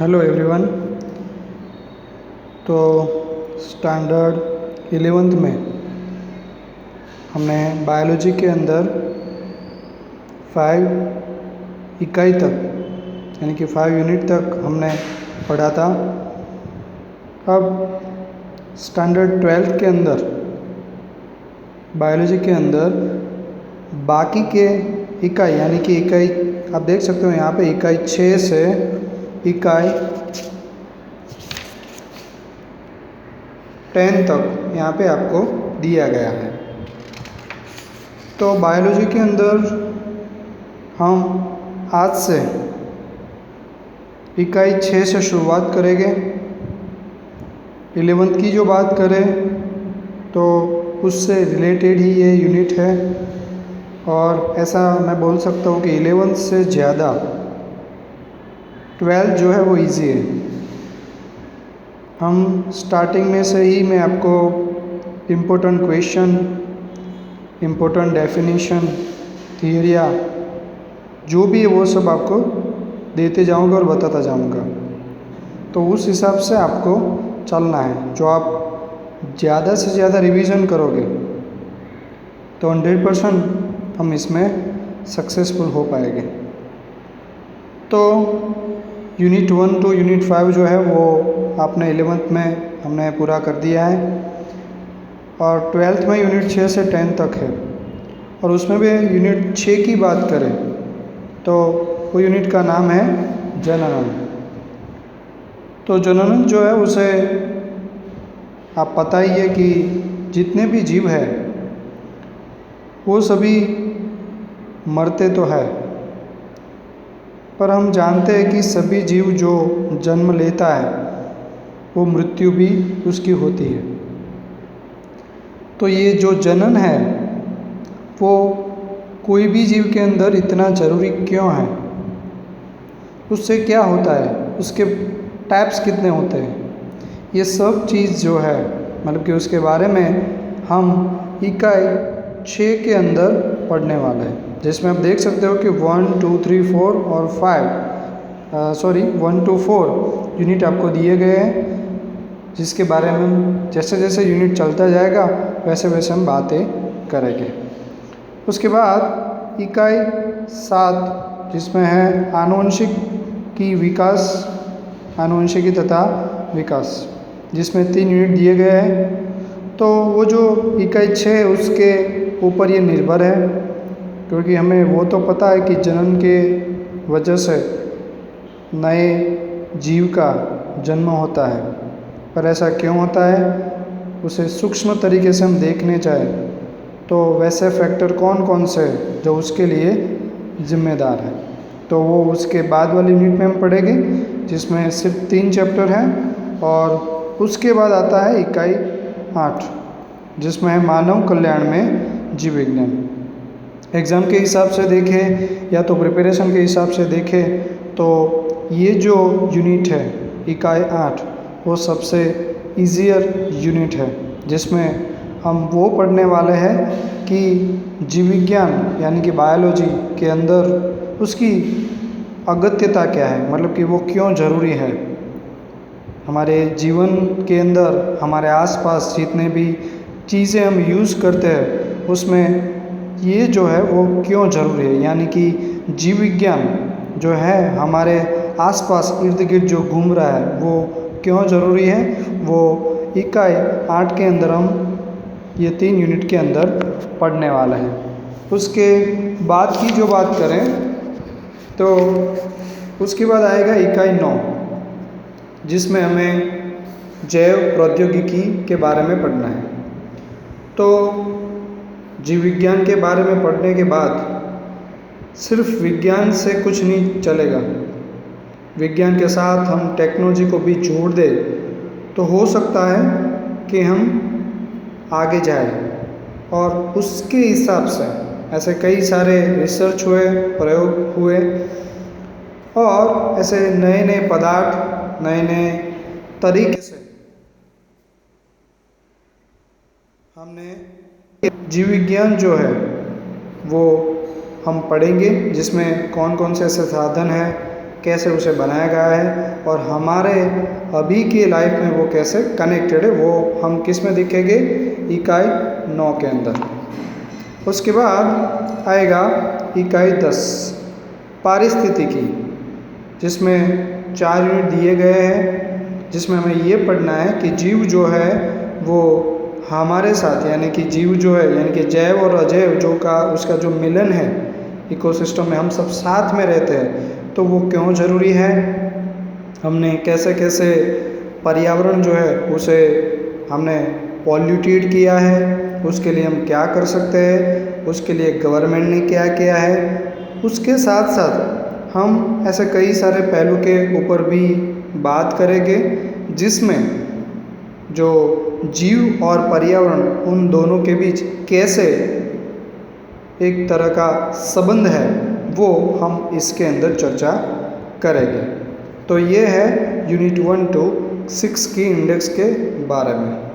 Hello everyone. तो standard 11th में हमने बायोलॉजी के अंदर 5 इकाई तक यानी कि 5 यूनिट तक हमने पढ़ा था। अब स्टैंडर्ड 12th के अंदर बायोलॉजी के अंदर बाकी के इकाई यानी कि इकाई आप देख सकते हो यहाँ पे इकाई 6 से इकाई 10 तक यहाँ पे आपको दिया गया है। तो बायोलॉजी के अंदर हम आज से इकाई 6 से शुरुआत करेंगे। 11th की जो बात करें तो उससे रिलेटेड ही ये यूनिट है और ऐसा मैं बोल सकता हूँ कि 11th से ज़्यादा 12 जो है वो इजी है। हम स्टार्टिंग में से ही मैं आपको इम्पोर्टेंट क्वेश्चन, इम्पोर्टेंट डेफिनेशन, थियरिया जो भी है वो सब आपको देते जाऊंगा और बताता जाऊंगा। तो उस हिसाब से आपको चलना है। जो आप ज़्यादा से ज़्यादा रिवीजन करोगे तो 100% हम इसमें सक्सेसफुल हो पाएंगे। तो यूनिट 1 टू यूनिट 5 जो है वो आपने 11th में हमने पूरा कर दिया है और 12th में यूनिट 6 से 10 तक है। और उसमें भी यूनिट 6 की बात करें तो वो यूनिट का नाम है जननन। तो जननन जो है उसे आप पता ही है कि जितने भी जीव है वो सभी मरते तो है, पर हम जानते हैं कि सभी जीव जो जन्म लेता है वो मृत्यु भी उसकी होती है। तो ये जो जनन है वो कोई भी जीव के अंदर इतना ज़रूरी क्यों है, उससे क्या होता है, उसके टाइप्स कितने होते हैं, ये सब चीज़ जो है मतलब कि उसके बारे में हम इकाई 6 के अंदर पढ़ने वाले हैं। जिसमें आप देख सकते हो कि 1 2 3 4 और 1 to 4 यूनिट आपको दिए गए हैं, जिसके बारे में जैसे जैसे यूनिट चलता जाएगा वैसे वैसे हम बातें करेंगे। उसके बाद इकाई 7 जिसमें है आनुवंशिकी तथा विकास, जिसमें 3 यूनिट दिए गए हैं। तो वो जो इकाई 6 है उसके ऊपर ये निर्भर है, क्योंकि हमें वो तो पता है कि जनन के वजह से नए जीव का जन्म होता है, पर ऐसा क्यों होता है उसे सूक्ष्म तरीके से हम देखने चाहें तो वैसे फैक्टर कौन कौन से जो उसके लिए जिम्मेदार है, तो वो उसके बाद वाली यूनिट में हम पढ़ेंगे, जिसमें सिर्फ 3 चैप्टर हैं। और उसके बाद आता है इकाई 8 जिसमें है मानव कल्याण में जीव विज्ञान। एग्ज़ाम के हिसाब से देखें या तो प्रिपरेशन के हिसाब से देखें तो ये जो यूनिट है इकाई 8 वो सबसे ईजियर यूनिट है, जिसमें हम वो पढ़ने वाले हैं कि जीव विज्ञान यानी कि बायोलॉजी के अंदर उसकी अगत्यता क्या है, मतलब कि वो क्यों ज़रूरी है हमारे जीवन के अंदर। हमारे आसपास जितने भी चीज़ें हम यूज़ करते हैं उसमें ये जो है वो क्यों ज़रूरी है, यानी कि जीव विज्ञान जो है हमारे आसपास इर्द गिर्द जो घूम रहा है वो क्यों ज़रूरी है, वो इकाई 8 के अंदर हम ये 3 यूनिट के अंदर पढ़ने वाले हैं। उसके बाद की जो बात करें तो उसके बाद आएगा इकाई 9 जिसमें हमें जैव प्रौद्योगिकी के बारे में पढ़ना है। तो जीव विज्ञान के बारे में पढ़ने के बाद सिर्फ विज्ञान से कुछ नहीं चलेगा, विज्ञान के साथ हम टेक्नोलॉजी को भी जोड़ दें तो हो सकता है कि हम आगे जाए। और उसके हिसाब से ऐसे कई सारे रिसर्च हुए, प्रयोग हुए और ऐसे नए नए पदार्थ नए नए तरीके से हमने जीव विज्ञान जो है वो हम पढ़ेंगे, जिसमें कौन कौन से ऐसे साधन हैं कैसे उसे बनाया गया है और हमारे अभी के लाइफ में वो कैसे कनेक्टेड है, वो हम किस में देखेंगे, इकाई 9 के अंदर। उसके बाद आएगा इकाई 10 पारिस्थितिकी, जिसमें 4 यूनिट दिए गए हैं, जिसमें हमें ये पढ़ना है कि जीव जो है वो हमारे साथ, यानी कि जीव जो है यानी कि जैव और अजैव जो का उसका जो मिलन है इकोसिस्टम में, हम सब साथ में रहते हैं, तो वो क्यों ज़रूरी है, हमने कैसे कैसे पर्यावरण जो है उसे हमने पॉल्यूटेड किया है, उसके लिए हम क्या कर सकते हैं, उसके लिए गवर्नमेंट ने क्या किया है। उसके साथ साथ हम ऐसे कई सारे पहलू के ऊपर भी बात करेंगे, जिसमें जो जीव और पर्यावरण उन दोनों के बीच कैसे एक तरह का संबंध है, वो हम इसके अंदर चर्चा करेंगे। तो ये है यूनिट 1 to 6 की इंडेक्स के बारे में।